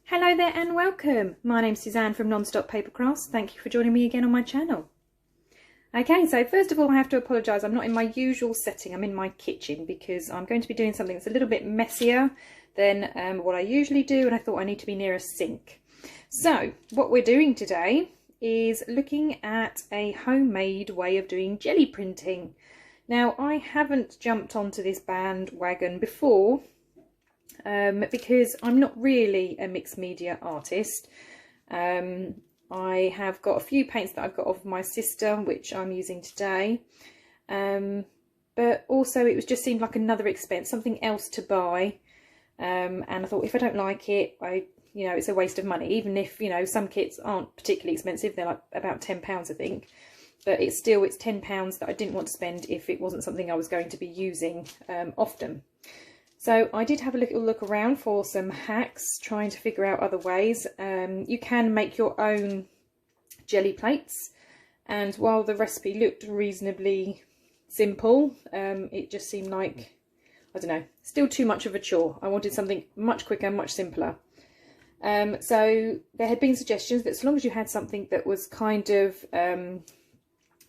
Hello there and welcome. My name's Suzanne from Nonstop Papercrafts. Thank you for joining me again on my channel. Okay, so first of all I have to apologise, I'm not in my usual setting, I'm in my kitchen because I'm going to be doing something that's a little bit messier than what I usually do, and I thought I need to be near a sink. So what we're doing today is looking at a homemade way of doing jelly printing. Now I haven't jumped onto this bandwagon before, because I'm not really a mixed media artist. I have got a few paints that I've got of my sister, which I'm using today, but also it was just seemed like another expense, something else to buy, and I thought if I don't like it, it's a waste of money. Even if some kits aren't particularly expensive, they're like about £10 I think, but it's £10 that I didn't want to spend if it wasn't something I was going to be using often. So I did have a little look around for some hacks, trying to figure out other ways. You can make your own jelly plates, and while the recipe looked reasonably simple, it just seemed like, I don't know, still too much of a chore. I wanted something much quicker, much simpler. So there had been suggestions that as long as you had something that was kind of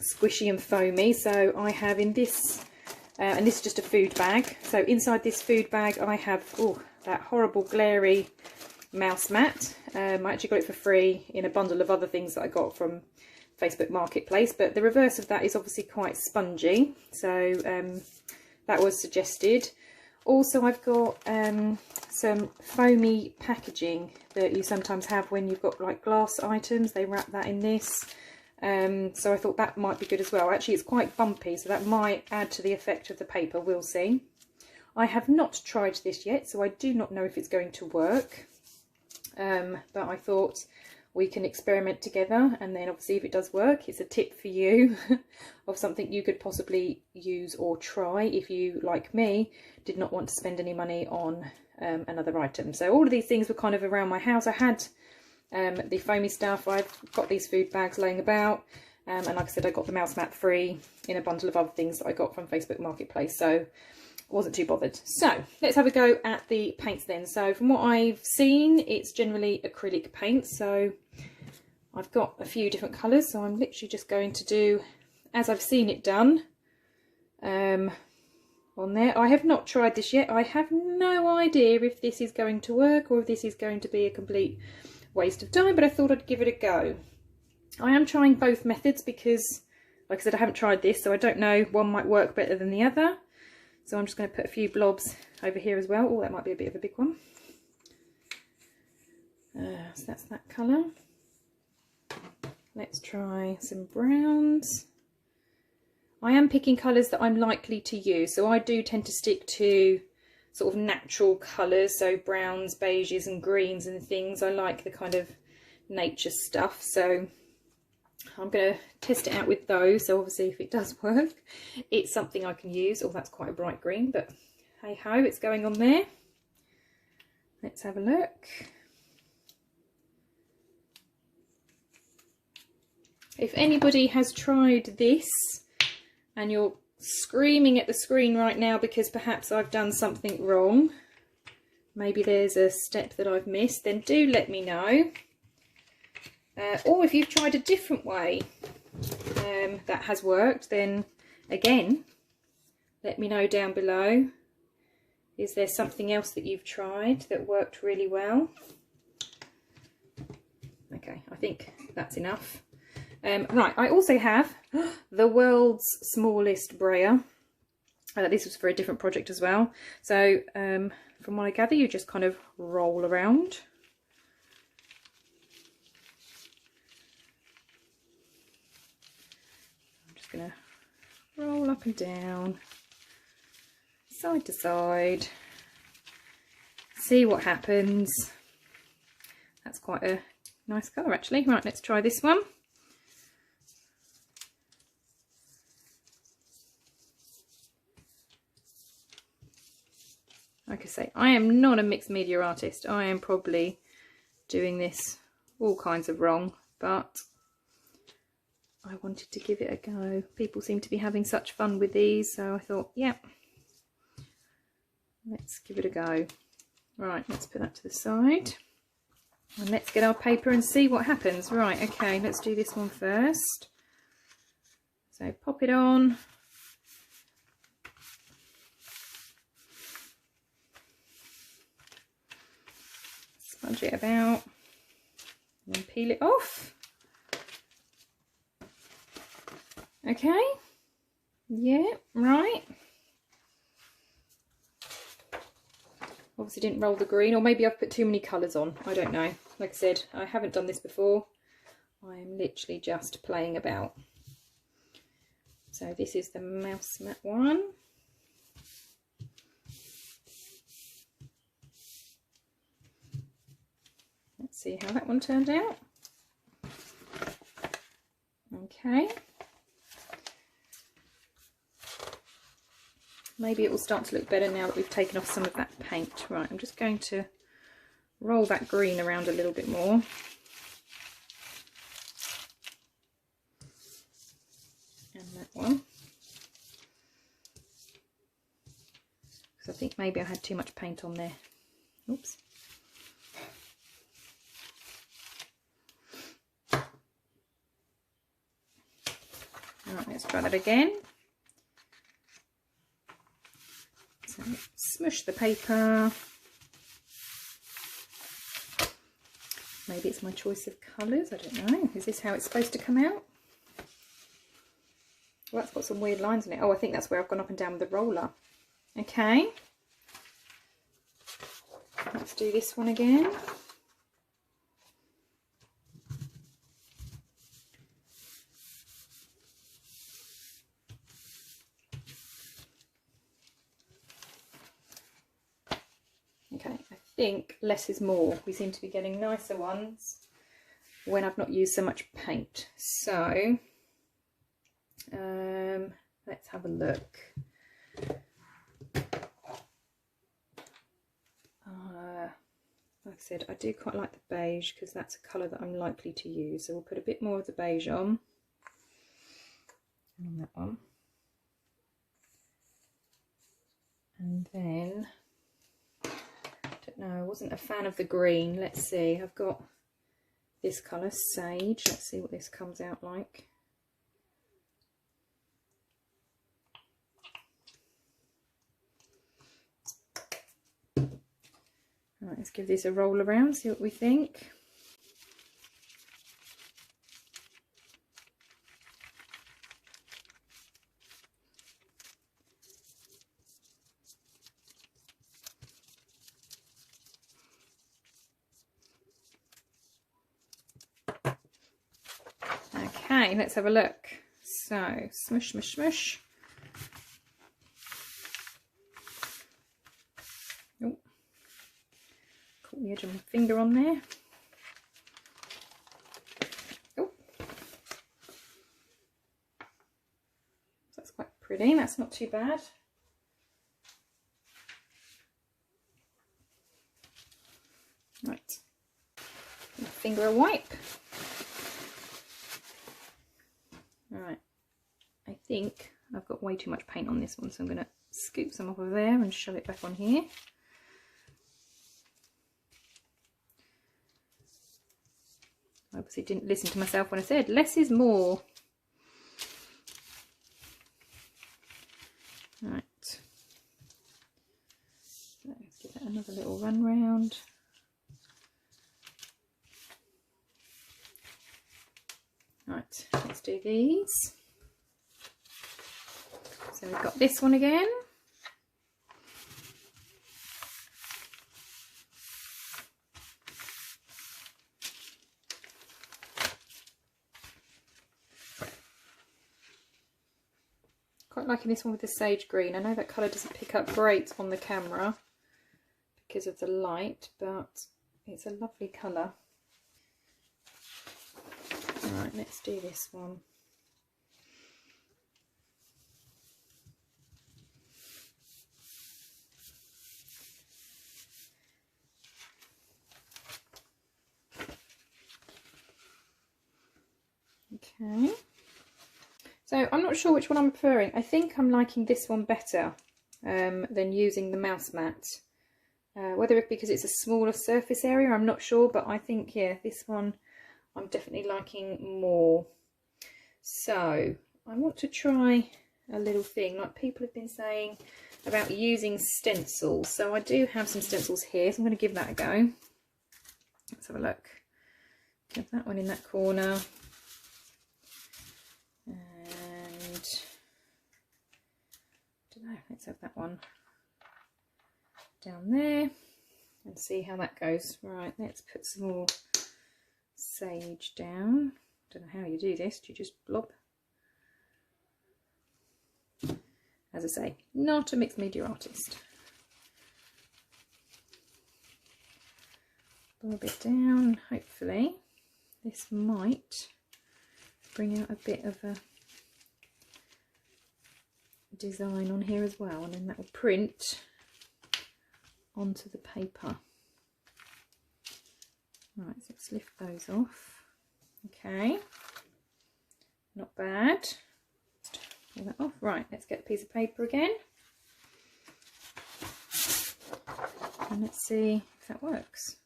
squishy and foamy, so I have in this, and this is just a food bag. So inside this food bag I have that horrible glary mouse mat. I actually got it for free in a bundle of other things that I got from Facebook Marketplace, but the reverse of that is obviously quite spongy, so that was suggested. Also I've got some foamy packaging that you sometimes have when you've got like glass items. They wrap that in this. So I thought that might be good as well. Actually it's quite bumpy, so that might add to the effect of the paper, we'll see. I have not tried this yet, so I do not know if it's going to work, but I thought we can experiment together, and then obviously if it does work, it's a tip for you of something you could possibly use or try if you, like me, did not want to spend any money on another item. So all of these things were kind of around my house. I had the foamy stuff, I've got these food bags laying about, and like I said, I got the mouse mat free in a bundle of other things that I got from Facebook Marketplace, so I wasn't too bothered. So let's have a go at the paints then. So from what I've seen, it's generally acrylic paint, so I've got a few different colours, so I'm literally just going to do as I've seen it done on there. I have not tried this yet. I have no idea if this is going to work or if this is going to be a complete waste of time, but I thought I'd give it a go. I am trying both methods because, like I said, I haven't tried this, so I don't know, one might work better than the other. So I'm just going to put a few blobs over here as well. Oh, that might be a bit of a big one. So that's that colour. Let's try some browns. I am picking colours that I'm likely to use, so I do tend to stick to sort of natural colours, so browns, beiges and greens and things. I like the kind of nature stuff, so I'm going to test it out with those. So obviously if it does work, it's something I can use. Oh, that's quite a bright green, but hey ho, it's going on there. Let's have a look. If anybody has tried this and you're screaming at the screen right now because perhaps I've done something wrong, maybe there's a step that I've missed, then do let me know. Or if you've tried a different way that has worked, then again let me know down below. Is there something else that you've tried that worked really well? Okay, I think that's enough. Right, I also have the world's smallest brayer. This was for a different project as well. So from what I gather, you just kind of roll around. I'm just going to roll up and down, side to side, see what happens. That's quite a nice colour actually. Right, let's try this one. Like I say, I am not a mixed media artist. I am probably doing this all kinds of wrong, but I wanted to give it a go. People seem to be having such fun with these, so I thought, yeah, let's give it a go. Right, let's put that to the side. And let's get our paper and see what happens. Right, okay, let's do this one first. So pop it on. Smudge it about. And then peel it off. Okay. Yeah, right. Obviously didn't roll the green, or maybe I've put too many colours on. I don't know. Like I said, I haven't done this before. I am literally just playing about. So this is the mouse mat one. Let's see how that one turned out. Okay. Maybe it will start to look better now that we've taken off some of that paint. Right, I'm just going to roll that green around a little bit more. And that one. Because I think maybe I had too much paint on there. Oops. Alright, let's try that again. So smush the paper. Maybe it's my choice of colours, I don't know. Is this how it's supposed to come out? Well, that's got some weird lines in it. Oh, I think that's where I've gone up and down with the roller. Okay. Let's do this one again. Okay, I think less is more. We seem to be getting nicer ones when I've not used so much paint. So, let's have a look. Like I said, I do quite like the beige because that's a colour that I'm likely to use. So we'll put a bit more of the beige on that one. And then, I don't know, I wasn't a fan of the green. Let's see, I've got this colour, Sage. Let's see what this comes out like. Right, let's give this a roll around, see what we think. Okay, let's have a look. So, smush, smush, smush. Oh, caught the edge of my finger on there. Oh, that's quite pretty. That's not too bad. Right, my finger a wipe. Right, I think I've got way too much paint on this one, so I'm going to scoop some off of there and shove it back on here. I obviously didn't listen to myself when I said less is more. Right, so let's give that another little run round. Right, let's do these. So we've got this one again. Quite liking this one with the sage green. I know that colour doesn't pick up great on the camera because of the light, but it's a lovely colour. Right, let's do this one. Okay. So I'm not sure which one I'm preferring. I think I'm liking this one better than using the mouse mat. Whether it's because it's a smaller surface area, I'm not sure, but I think, yeah, this one I'm definitely liking more. So I want to try a little thing, like people have been saying about using stencils. So I do have some stencils here, so I'm going to give that a go. Let's have a look. Get that one in that corner. And I don't know, let's have that one down there and see how that goes. Right, let's put some more sage down. Don't know how you do this, do you just blob? As I say, not a mixed media artist. Blob it down, hopefully this might bring out a bit of a design on here as well, and then that will print onto the paper. Right, so let's lift those off. Okay, not bad. Pull that off. Right, let's get a piece of paper again and let's see if that works.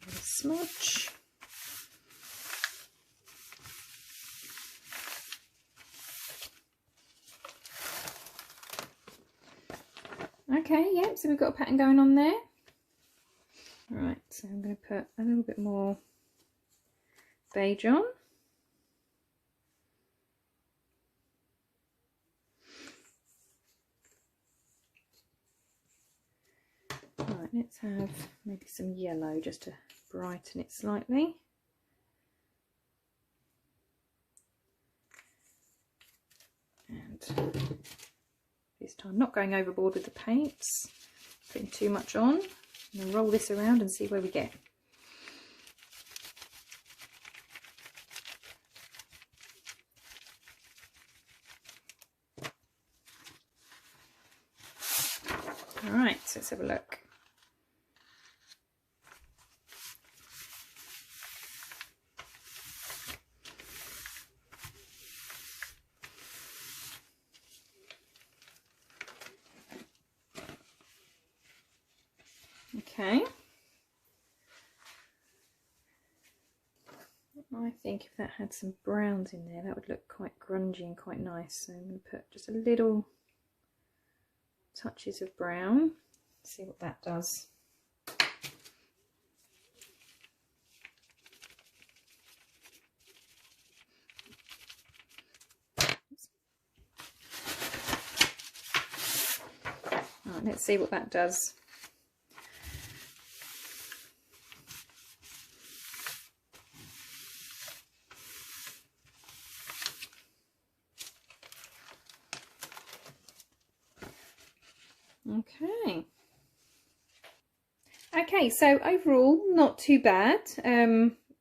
Give it a smudge. Okay, yep, so we've got a pattern going on there. Right, so I'm going to put a little bit more beige on. Right, let's have maybe some yellow just to brighten it slightly. And this time not going overboard with the paints, putting too much on, and then roll this around and see where we get. Alright, so let's have a look. Okay, I think if that had some browns in there, that would look quite grungy and quite nice. So I'm going to put just a little touches of brown, see what that does. Right, let's see what that does. Okay, so overall not too bad.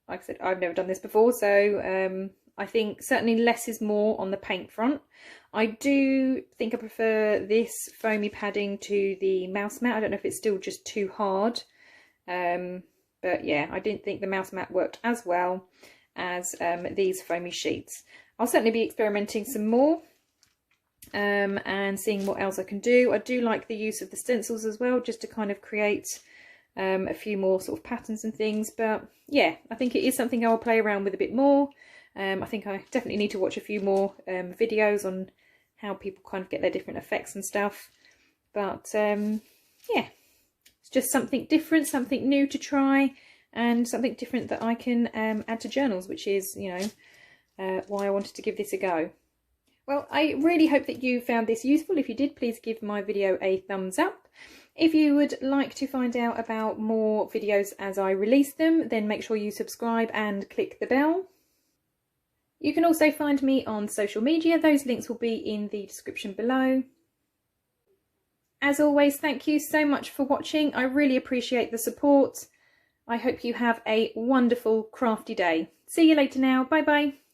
Like I said, I've never done this before, so I think certainly less is more on the paint front. I do think I prefer this foamy padding to the mouse mat. I don't know if it's still just too hard, but yeah, I didn't think the mouse mat worked as well as these foamy sheets. I'll certainly be experimenting some more and seeing what else I can do. I do like the use of the stencils as well, just to kind of create a few more sort of patterns and things. But yeah, I think it is something I'll play around with a bit more. I think I definitely need to watch a few more videos on how people kind of get their different effects and stuff. But yeah, it's just something different, something new to try, and something different that I can add to journals, which is, you know, why I wanted to give this a go. Well, I really hope that you found this useful. If you did, please give my video a thumbs up. If you would like to find out about more videos as I release them, then make sure you subscribe and click the bell. You can also find me on social media. Those links will be in the description below. As always, thank you so much for watching. I really appreciate the support. I hope you have a wonderful crafty day. See you later now. Bye bye.